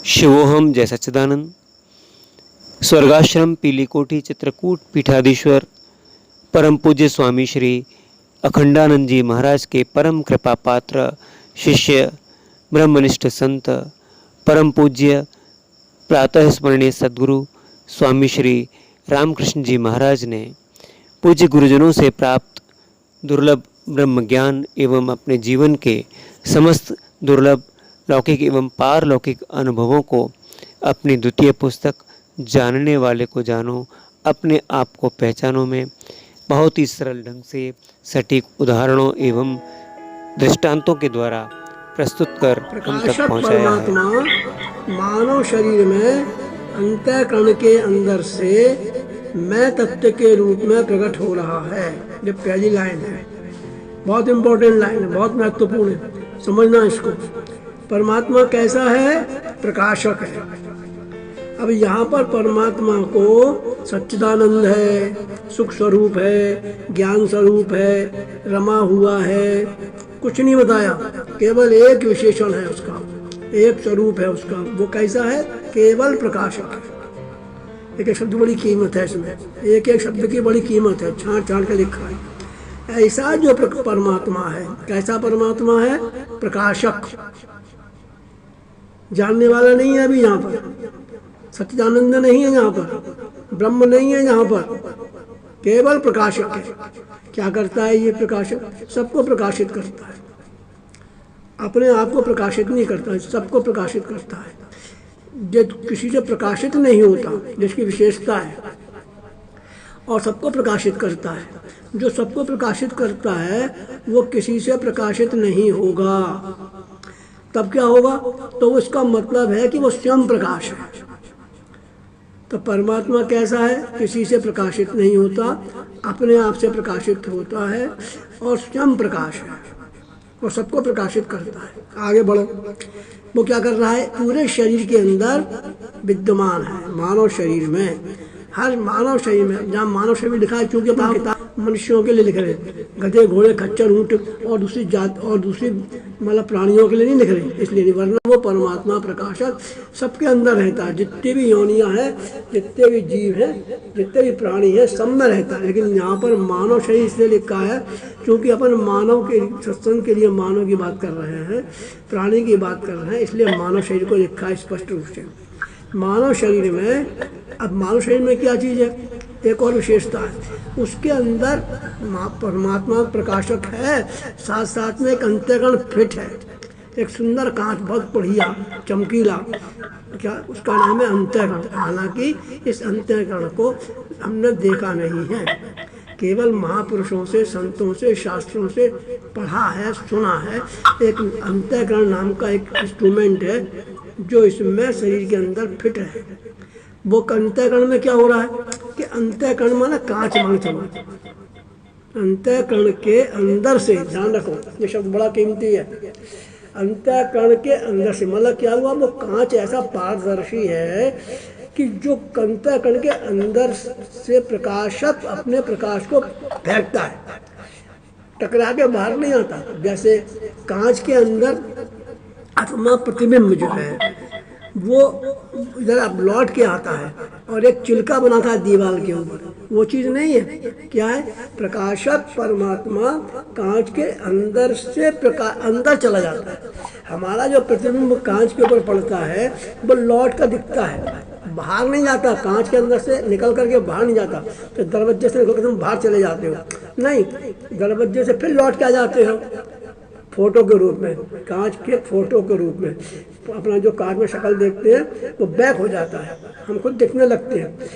शिवोहम जय सच्चिदानंद। स्वर्गाश्रम पीलीकोठी चित्रकूट पीठाधीश्वर परम पूज्य स्वामी श्री अखंडानंद जी महाराज के परम कृपा पात्र शिष्य ब्रह्मनिष्ठ संत परम पूज्य प्रातः स्मरणीय सद्गुरु स्वामी श्री रामकृष्ण जी महाराज ने पूज्य गुरुजनों से प्राप्त दुर्लभ ब्रह्म ज्ञान एवं अपने जीवन के समस्त दुर्लभ लौकिक एवं पारलौकिक अनुभवों को अपनी द्वितीय पुस्तक जानने वाले को जानो, अपने आप को पहचानो में बहुत ही सरल ढंग से सटीक उदाहरणों एवं दृष्टांतों के द्वारा प्रस्तुत कर हम तक पहुंचाया है। मानव शरीर में अंतःकरण के अंदर से मैं तत्व के रूप में प्रकट हो रहा है। ये पहली लाइन है, बहुत इंपॉर्टेंट लाइन है, बहुत महत्वपूर्ण है, समझना इसको। परमात्मा कैसा है? प्रकाशक है। अब यहाँ पर परमात्मा को सच्चिदानंद है, सुख स्वरूप है, ज्ञान स्वरूप है, रमा हुआ है, कुछ नहीं बताया। केवल एक विशेषण है उसका, एक स्वरूप है उसका। वो कैसा है? केवल प्रकाशक है। एक शब्द बड़ी कीमत है इसमें, एक एक शब्द की बड़ी कीमत है, छांट छांट के लिखा है। ऐसा जो परमात्मा है, कैसा परमात्मा है? प्रकाशक। जानने वाला नहीं है अभी यहाँ पर, सच्चिदानंद नहीं है यहाँ पर, ब्रह्म नहीं है यहाँ पर, केवल प्रकाशक है। क्या करता है ये प्रकाशक? सबको प्रकाशित करता है, अपने आप को प्रकाशित नहीं करता है, सबको प्रकाशित करता है। जो किसी से प्रकाशित नहीं होता, जिसकी विशेषता है, और सबको प्रकाशित करता है। जो सबको प्रकाशित करता है वो किसी से प्रकाशित नहीं होगा। तब क्या होगा? तो उसका मतलब है कि वो स्वयं प्रकाश है। तो परमात्मा कैसा है? किसी से प्रकाशित नहीं होता, अपने आप से प्रकाशित होता है और स्वयं प्रकाश है और सबको प्रकाशित करता है। आगे बढ़ो। वो क्या कर रहा है? पूरे शरीर के अंदर विद्यमान है। मानव शरीर में, हर मानव शरीर में, जहाँ मानव शरीर लिखा है, क्योंकि किताब मनुष्यों के लिए लिख रहे, गधे घोड़े खच्चर ऊंट और दूसरी जात और दूसरी मतलब प्राणियों के लिए नहीं लिख रहे, इसलिए नहीं। वरना वो परमात्मा प्रकाशक सबके अंदर रहता है। जितनी भी योनियां हैं, जितने भी जीव हैं, जितने भी प्राणी हैं, सब में रहता है। लेकिन यहाँ पर मानव शरीर इसलिए लिखा है क्योंकि अपन मानव के सत्संग के लिए मानव की बात कर रहे हैं, प्राणी की बात कर रहे हैं, इसलिए मानव शरीर को लिखा है स्पष्ट रूप से। मानव शरीर में, अब मानव शरीर में क्या चीज़ है? एक और विशेषता है, उसके अंदर परमात्मा प्रकाशक है, साथ साथ में एक अंतःकरण फिट है, एक सुंदर कांच, बहुत बढ़िया चमकीला, क्या उसका नाम है अंतःकरण। हालांकि इस अंतःकरण को हमने देखा नहीं है, केवल महापुरुषों से, संतों से, शास्त्रों से पढ़ा है, सुना है। एक अंतःकरण नाम का एक इंस्ट्रूमेंट है जो इसमें शरीर के अंदर फिट है। वो अंतःकरण में क्या हो रहा है कि अंतःकरण माना कांच मांग चलो, अंतःकरण के अंदर से, ध्यान रखो ये शब्द बड़ा कीमती है, अंतःकरण के अंदर से मतलब क्या हुआ? वो कांच ऐसा पारदर्शी है कि जो अंतःकरण के अंदर से प्रकाशक अपने प्रकाश को फेंकता है, टकरा के बाहर नहीं आता। जैसे कांच के अंदर आत्मा प्रतिबिंब जो है वो इधर अब लौट के आता है और एक चिल्का बनाता है दीवार के ऊपर, वो चीज़ नहीं है। क्या है? प्रकाशक परमात्मा कांच के अंदर से अंदर चला जाता है। हमारा जो प्रतिबिंब कांच के ऊपर पड़ता है वो लौट कर दिखता है, बाहर नहीं जाता, कांच के अंदर से निकल करके बाहर नहीं जाता। तो दरवाजे से निकल कर तुम बाहर चले जाते हो नहीं, दरवाजे से फिर लौट के आ जाते हो फोटो के रूप में, कांच के फोटो के रूप में। अपना जो कांच में शक्ल देखते हैं वो बैक हो जाता है, हम खुद दिखने लगते हैं,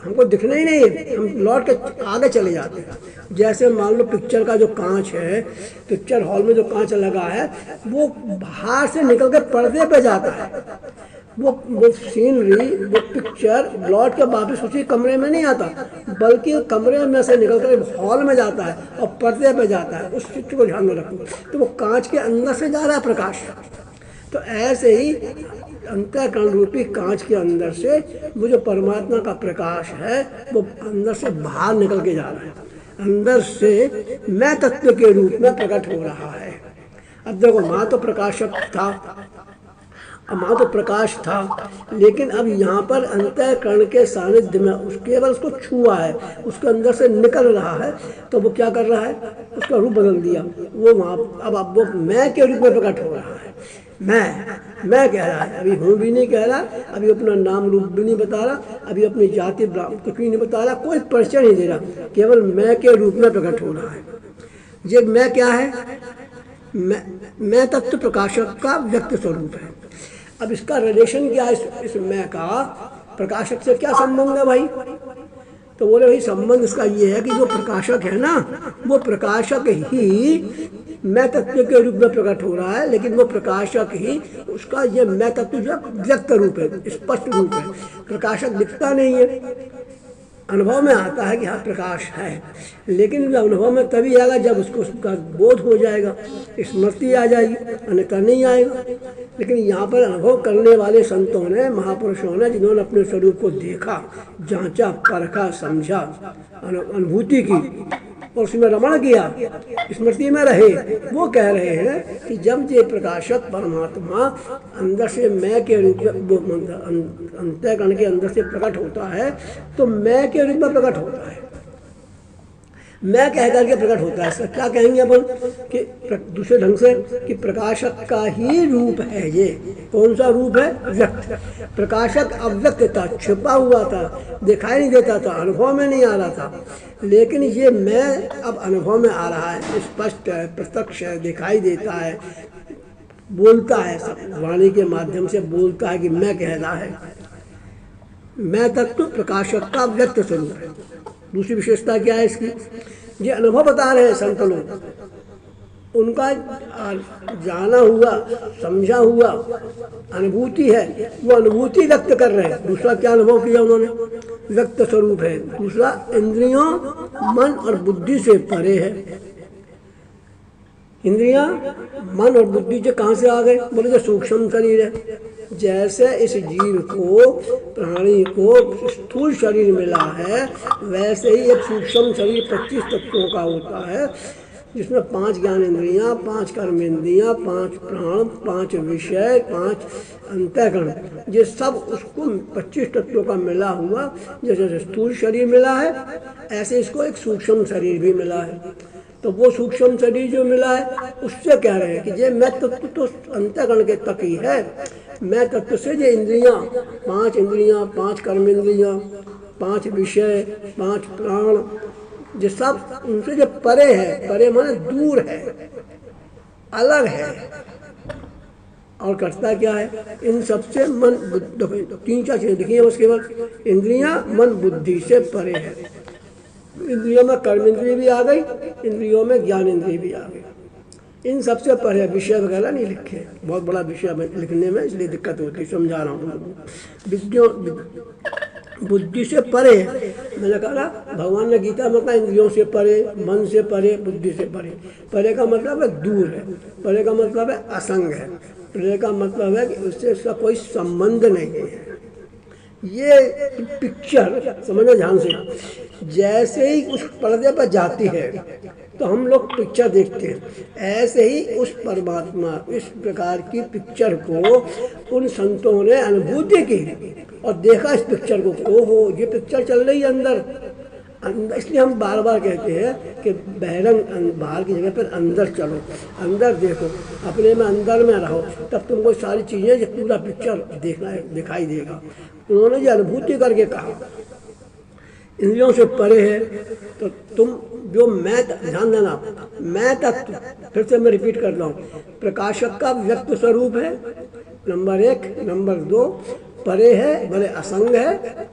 हमको दिखना ही नहीं है, हम लौट के आगे चले जाते हैं। जैसे मान लो पिक्चर का जो कांच है, पिक्चर हॉल में जो कांच लगा है वो बाहर से निकल के पर्दे पे जाता है, वो सीनरी, वो पिक्चर लौट के वापस उसी कमरे में नहीं आता, बल्कि कमरे में से निकल कर हॉल में जाता है और पर्दे पे जाता है। उस चित्र को ध्यान में रखो, तो वो कांच के अंदर से जा रहा है प्रकाश। तो ऐसे ही अंतःकरण रूपी कांच के अंदर से वो जो परमात्मा का प्रकाश है वो अंदर से बाहर निकल के जा रहा है, अंदर से मैं तत्व के रूप में प्रकट हो रहा है। अब देखो, माँ तो प्रकाशक था अब वहाँ तो प्रकाश था, लेकिन अब यहाँ पर अंतःकरण के सानिध्य में केवल उसको छुआ है, उसके अंदर से निकल रहा है, तो वो क्या कर रहा है, उसका रूप बदल दिया। वो वहाँ अब वो मैं के रूप में प्रकट हो रहा है। मैं कह रहा है, अभी हूँ भी नहीं कह रहा, अभी अपना नाम रूप भी नहीं बता रहा, अभी अपनी जाति कुछ भी नहीं बता रहा, कोई परिचय नहीं दे रहा, केवल मैं के रूप में प्रकट हो रहा है। ये मैं क्या है? मैं तत्व प्रकाशक का व्यक्त स्वरूप है। अब इसका रिलेशन क्या है? इस मैं का प्रकाशक से क्या संबंध है भाई? तो बोले भाई संबंध इसका ये है कि जो प्रकाशक है ना, वो प्रकाशक ही मैं तत्व के रूप में प्रकट हो रहा है, लेकिन वो प्रकाशक ही उसका ये मैं तत्व जो व्यक्त रूप है, स्पष्ट रूप है। प्रकाशक दिखता नहीं है, अनुभव में आता है कि हाँ प्रकाश है, लेकिन अनुभव में तभी आएगा जब उसको उसका बोध हो जाएगा, स्मृति आ जाएगी, अन्यथा नहीं आएगा। लेकिन यहाँ पर अनुभव करने वाले संतों ने, महापुरुषों ने, जिन्होंने अपने स्वरूप को देखा, जांचा, परखा, समझा, अनुभूति की और उसमें रमण किया, स्मृति में रहे, वो कह रहे हैं कि जब ये प्रकाशक परमात्मा अंदर से मैं के रूप में, अंतःकरण के अंदर से प्रकट होता है, तो मैं के रूप में प्रकट होता है, मैं कह करके प्रकट होता है। सर क्या कहेंगे अपन कि दूसरे ढंग से कि प्रकाशक का ही रूप है ये। कौन सा रूप है? व्यक्त। प्रकाशक अव्यक्त था, छिपा हुआ था, दिखाई नहीं देता था, अनुभव में नहीं आ रहा था, लेकिन ये मैं अब अनुभव में आ रहा है, स्पष्ट है, प्रत्यक्ष है, दिखाई देता है, बोलता है, सब वाणी के माध्यम से बोलता है कि मैं कह रहा है। मैं तत्व प्रकाशक का व्यक्त स्वरूप है। दूसरी विशेषता क्या है इसकी? ये अनुभव बता रहे हैं संत लोग, उनका जाना हुआ, समझा हुआ अनुभूति है, वो अनुभूति व्यक्त कर रहे हैं। दूसरा क्या अनुभव किया उन्होंने? व्यक्त स्वरूप है। दूसरा इंद्रियों, मन और बुद्धि से परे है। इंद्रियां, मन और बुद्धि जो कहाँ से आ गए? बोले जो सूक्ष्म शरीर है। जैसे इस जीव को, प्राणी को स्थूल शरीर मिला है, वैसे ही एक सूक्ष्म शरीर 25 तत्वों का होता है, जिसमें 5 ज्ञान इंद्रियां, 5 कर्म इंद्रियां, 5 प्राण, 5 विषय, 5 अंतःकरण, ये सब उसको 25 तत्वों का मिला हुआ। जैसे स्थूल शरीर मिला है, ऐसे इसको एक सूक्ष्म शरीर भी मिला है। तो वो सूक्ष्म शरीर जो मिला है, उससे कह रहे हैं कि ये मैं तत्व तो अंतःकरण के तक ही है। मैं तत्व से ये इंद्रियां, 5 इंद्रियां, 5 कर्म इंद्रियां, 5 विषय, 5 प्राण, ये सब उनसे जो परे है, परे माने दूर है, अलग है। और करता क्या है? इन सबसे मन, 3-4 चीजें दिखी है बस, केवल इंद्रियां, मन, बुद्धि से परे है। इंद्रियों में कर्म इंद्रिय भी आ गई, इंद्रियों में ज्ञान इंद्रिय भी आ गई, इन सबसे परे। विषय वगैरह नहीं लिखे, बहुत बड़ा विषय लिखने में, इसलिए दिक्कत होती है, समझा रहा हूँ। विद्यो बुद्धि से परे है। मैंने कहा भगवान ने गीता में कहा इंद्रियों से परे, मन से परे, बुद्धि से परे। परे का मतलब है दूर है, परे का मतलब है असंग है, परे का मतलब है कि उससे उसका कोई संबंध नहीं है। ये पिक्चर समझो ध्यान से, जैसे ही उस पर्दे पर जाती है तो हम लोग पिक्चर देखते हैं, ऐसे ही उस परमात्मा, इस प्रकार की पिक्चर को उन संतों ने अनुभूति की और देखा इस पिक्चर को, ओहो ये पिक्चर चल रही है अंदर। इसलिए हम बार बार कहते हैं कि बहिरंग, बाहर की जगह पर अंदर चलो, अंदर देखो, अपने में अंदर में रहो, तब तुमको सारी चीज़ें, ये पूरा पिक्चर देखना है, दिखाई देगा। उन्होंने ये अनुभूति करके कहा इंद्रियों से परे है, तो तुम जो मैं, ध्यान देना, मैं तत्व, फिर से मैं रिपीट कर रहा हूँ, प्रकाशक का व्यक्त स्वरूप है, नंबर 1। नंबर 2, परे है, भले असंग है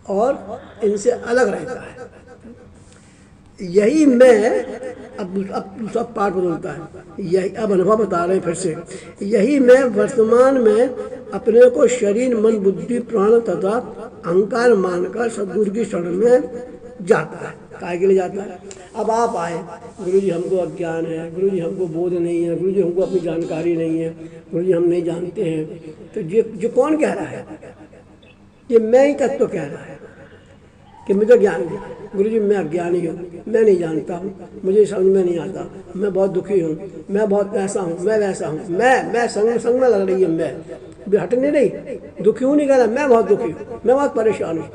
और इनसे अलग रहता है। यही मैं, अब सब पाठ बदलता है, यही अब अनुभव बता रहे हैं फिर से, यही मैं वर्तमान में अपने को शरीर, मन, बुद्धि, प्राण तथा अहंकार मानकर सद्गुरु की शरण में जाता है। काय के लिए जाता है? अब आप आए, गुरु जी हमको अज्ञान है, गुरु जी हमको बोध नहीं है, गुरु जी हमको अपनी जानकारी नहीं है, गुरु जी हम नहीं जानते हैं, तो ये कौन कह रहा है? ये मैं ही तत्व कह रहा है। कि मुझे ज्ञान है। गुरु जी मैं अज्ञानी हूँ, मैं नहीं जानता हूँ, मुझे समझ में नहीं आता, मैं बहुत दुखी हूँ, मैं बहुत ऐसा हूँ, मैं वैसा हूँ, मैं संग में लग रही है, मैं भी हटने नहीं, दुखी हूँ नहीं कह रहा, मैं बहुत दुखी हूँ, मैं बहुत परेशान हूँ,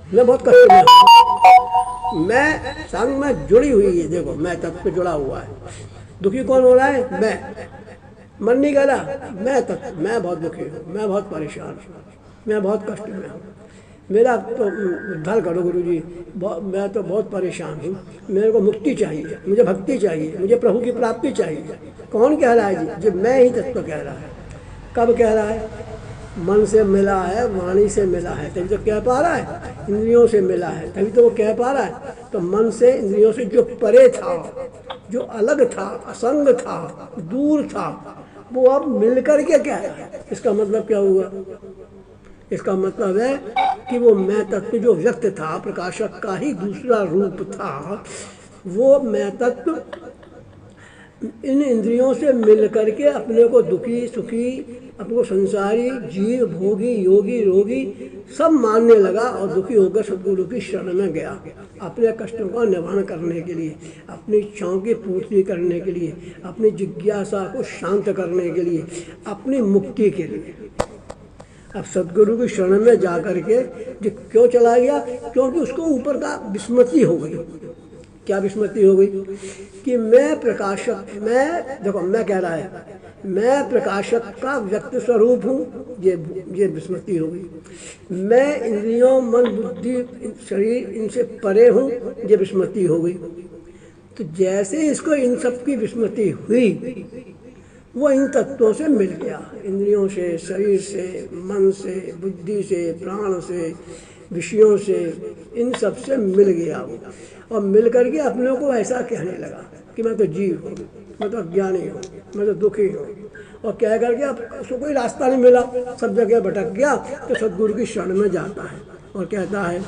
मैं बहुत कष्ट में हूँ, मैं संग में जुड़ी हुई है। देखो मैं तत्व पे जुड़ा हुआ है। दुखी कौन हो रहा है? मैं। मन नहीं कह रहा, मैं तत्व, मैं बहुत दुखी हूँ, मैं बहुत परेशान हूँ, मैं बहुत कष्ट में हूँ, मेरा तो उद्धार करो गुरु जी, मैं तो बहुत परेशान हूँ, मेरे को मुक्ति चाहिए, मुझे भक्ति चाहिए, मुझे प्रभु की प्राप्ति चाहिए। कौन कह रहा है जी? मैं ही तत्व कह रहा है। कब कह रहा है? मन से मिला है, वाणी से मिला है, तभी तो कह पा रहा है। इंद्रियों से मिला है तभी तो वो कह पा रहा है। तो मन से, इंद्रियों से जो परे था, जो अलग था, असंग था, दूर था, वो अब मिल करके कह रहा है। इसका मतलब क्या हुआ? इसका मतलब है कि वो मैं तत्व जो व्यक्त था, प्रकाशक का ही दूसरा रूप था, वो मैं तत्व इन इंद्रियों से मिल करके अपने को दुखी सुखी, अपने को संसारी, जीव, भोगी, योगी, रोगी सब मानने लगा और दुखी होकर सदगुरु की शरण में गया, अपने कष्टों का निवारण करने के लिए, अपनी इच्छाओं की पूर्ति करने के लिए, अपनी जिज्ञासा को शांत करने के लिए, अपनी मुक्ति के लिए। अब सदगुरु की शरण में जा करके जो क्यों चला गया? क्योंकि उसको ऊपर का विस्मृति हो गई। क्या विस्मृति हो गई? कि मैं प्रकाशक, मैं देखो मैं कह रहा है मैं प्रकाशक का व्यक्त स्वरूप हूँ, ये विस्मृति हो गई। मैं इंद्रियों, मन, बुद्धि, शरीर इनसे परे हूँ, ये विस्मृति हो गई। तो जैसे इसको इन सब की विस्मृति हुई, वो इन तत्वों से मिल गया, इंद्रियों से, शरीर से, मन से, बुद्धि से, प्राण से, विषयों से, इन सब से मिल गया वो। और मिल करके अपने को ऐसा कहने लगा कि मैं तो जीव हूँ, मैं तो अज्ञानी हूँ, मैं तो दुखी हूँ। और कह करके अब उसको कोई रास्ता नहीं मिला, सब जगह भटक गया, तो सदगुरु की शरण में जाता है और कहता है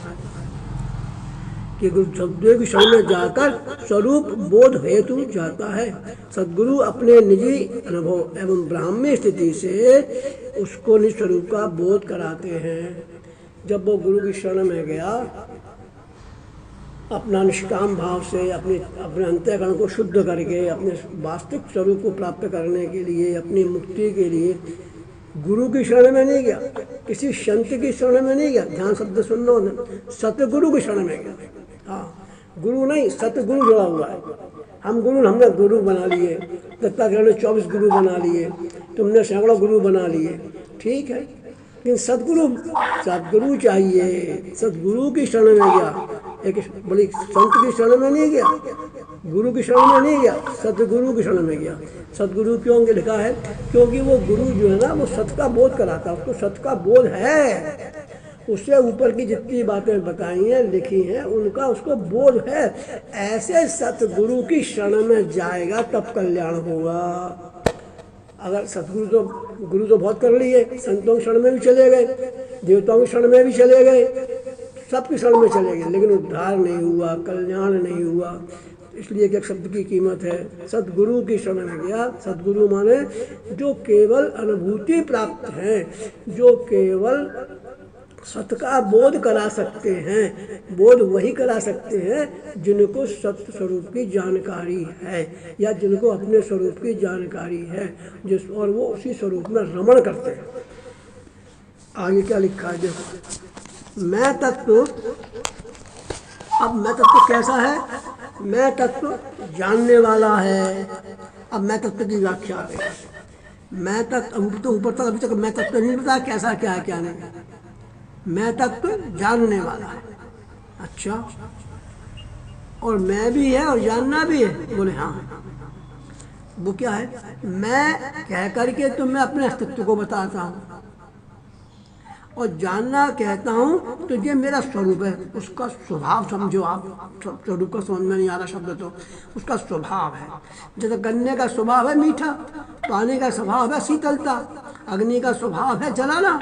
कि गुरु सदगुरु की शरण में जाकर स्वरूप बोध हेतु जाता है। सदगुरु अपने निजी अनुभव एवं ब्राह्मी स्थिति से उसको निज स्वरूप का बोध कराते हैं। जब वो गुरु की शरण में गया, अपना निष्काम भाव से अपने अंतःकरण को शुद्ध करके अपने वास्तविक स्वरूप को प्राप्त करने के लिए, अपनी मुक्ति के लिए गुरु की शरण में नहीं गया, किसी संत की शरण में नहीं गया। ध्यान शब्द सुनना, सतगुरु की शरण में गया। हाँ, गुरु नहीं, सतगुरु जुड़ा हुआ है। हमने गुरु बना लिए, दत्तात्रेय ने 24 गुरु बना लिए, तुमने सैकड़ों गुरु बना लिए, ठीक है, लेकिन सदगुरु चाहिए। सदगुरु की शरण में गया, एक बड़ी संत की शरण में नहीं गया, गुरु की शरण में नहीं गया, सतगुरु की शरण में गया। सदगुरु क्यों लिखा है? क्योंकि वो गुरु जो है ना, वो सत का बोध कराता है, उसको सत का बोध है, उससे ऊपर की जितनी बातें बताई हैं, लिखी हैं, उनका उसको बोध है। ऐसे सतगुरु की शरण में जाएगा तब कल्याण होगा। अगर सतगुरु तो गुरु तो बहुत कर लिए, संतों की शरण में भी चले गए, देवताओं की शरण में भी चले गए, सबकी शरण में चले गए, लेकिन उद्धार नहीं हुआ, कल्याण नहीं हुआ। इसलिए कि एक शब्द की कीमत है। सदगुरु की शरण में गया। सदगुरु माने जो केवल अनुभूति प्राप्त है, जो केवल सत का बोध करा सकते हैं। बोध वही करा सकते हैं जिनको सत्य स्वरूप की जानकारी है, या जिनको अपने स्वरूप की जानकारी है, और वो उसी स्वरूप में रमण करते हैं। आगे क्या लिखा है देखो, मैं तत्व। अब मैं तत्व कैसा है? मैं तत्व जानने वाला है। अब मैं तत्व की व्याख्या है। मैं तत्व तो ऊपर तक अभी तक मैं तत्व नहीं पता कैसा क्या है क्या नहीं। मैं तत्व जानने वाला है। अच्छा, और मैं भी है और जानना भी है? बोले हाँ। वो क्या है? मैं कह करके तो मैं अपने अस्तित्व को बताता हूँ, और जानना कहता हूँ तो ये मेरा स्वरूप है। उसका स्वभाव समझो आप, स्वरूप का समझ में नहीं आ रहा शब्द तो, उसका स्वभाव है। जैसे गन्ने का स्वभाव है मीठा, पानी का स्वभाव है शीतलता, अग्नि का स्वभाव है जलाना।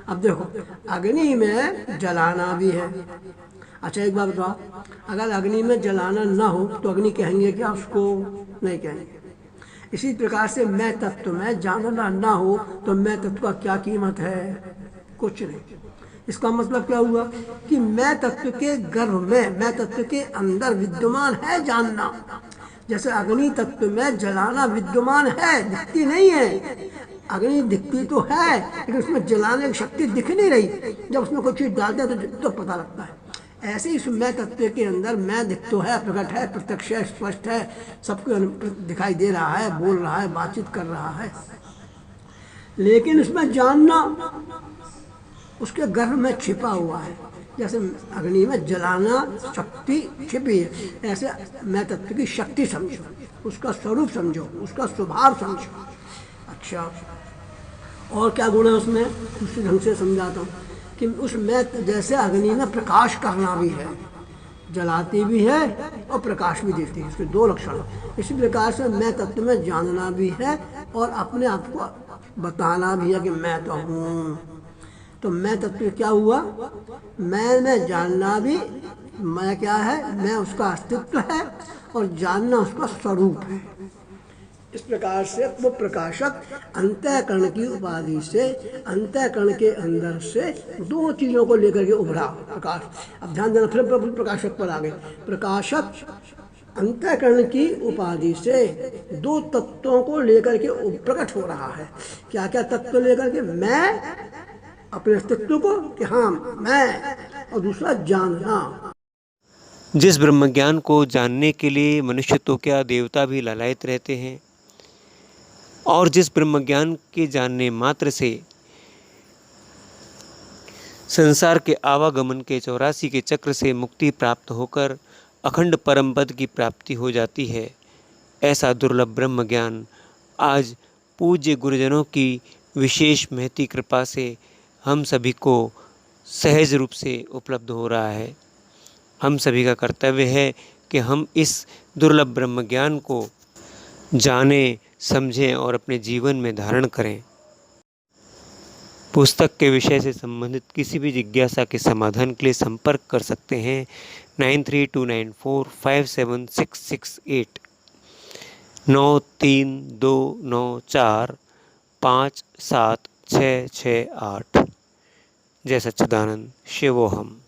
अब देखो, अग्नि में जलाना भी है। अच्छा एक बात बताओ, अगर अग्नि में जलाना ना हो तो अग्नि कहेंगे क्या उसको? नहीं कहेंगे। इसी प्रकार से मैं तत्व में जानना ना हो तो मैं तत्व का क्या कीमत है? कुछ नहीं। इसका मतलब क्या हुआ कि मैं तत्व के गर्भ में, मैं तत्व के अंदर विद्यमान है जानना। जैसे अग्नि तत्व में जलाना विद्यमान है, दिखती नहीं है। अग्नि दिखती तो है लेकिन उसमें जलाने की शक्ति दिख नहीं रही। जब उसमें कोई चीज़ डालते हैं तो पता लगता है। ऐसे ही इस मैं तत्व के अंदर मैं दिख तो है, प्रकट है, प्रत्यक्ष है, स्पष्ट है, सबको दिखाई दे रहा है, बोल रहा है, बातचीत कर रहा है, लेकिन इसमें जानना उसके गर्भ में छिपा हुआ है। जैसे अग्नि में जलाना शक्ति छिपी है, ऐसे मैं तत्व की शक्ति समझो, उसका स्वरूप समझो, उसका स्वभाव समझो। अच्छा, और क्या गुण है उसमें, दूसरे ढंग से समझाता हूँ कि उस मैं जैसे अग्नि में प्रकाश करना भी है, जलाती भी है और प्रकाश भी देती है, इसके दो लक्षण। इसी प्रकार से मैं तत्व में जानना भी है और अपने आप को बताना भी है कि मैं तो हूँ। तो मैं तत्व क्या हुआ, मैं जानना भी, मैं क्या है, मैं उसका अस्तित्व है और जानना उसका स्वरूप है। इस प्रकार से वो प्रकाशक अंतःकरण की उपाधि से, अंतःकरण के अंदर से दो चीज़ों को लेकर के उभरा प्रकाश। अब ध्यान देना, फिर प्रकाशक पर आ गए। प्रकाशक अंतःकरण की उपाधि से दो तत्वों को लेकर के प्रकट हो रहा है। क्या क्या तत्व लेकर के, मैं अपने अस्तित्व को कि हाँ मैं, और दूसरा जानना। जिस ब्रह्म ज्ञान को जानने के लिए मनुष्य तो क्या देवता भी लालायित रहते हैं, और जिस ब्रह्म ज्ञान के जानने मात्र से संसार के आवागमन के 84 के चक्र से मुक्ति प्राप्त होकर अखंड परम पद की प्राप्ति हो जाती है, ऐसा दुर्लभ ब्रह्म ज्ञान आज पूज्य गुरुजनों की विशेष महती कृपा से हम सभी को सहज रूप से उपलब्ध हो रहा है। हम सभी का कर्तव्य है कि हम इस दुर्लभ ब्रह्म ज्ञान को जानें, समझें और अपने जीवन में धारण करें। पुस्तक के विषय से संबंधित किसी भी जिज्ञासा के समाधान के लिए संपर्क कर सकते हैं 9329457668 9329457668। जय सच्चिदानंद, शिवोहम।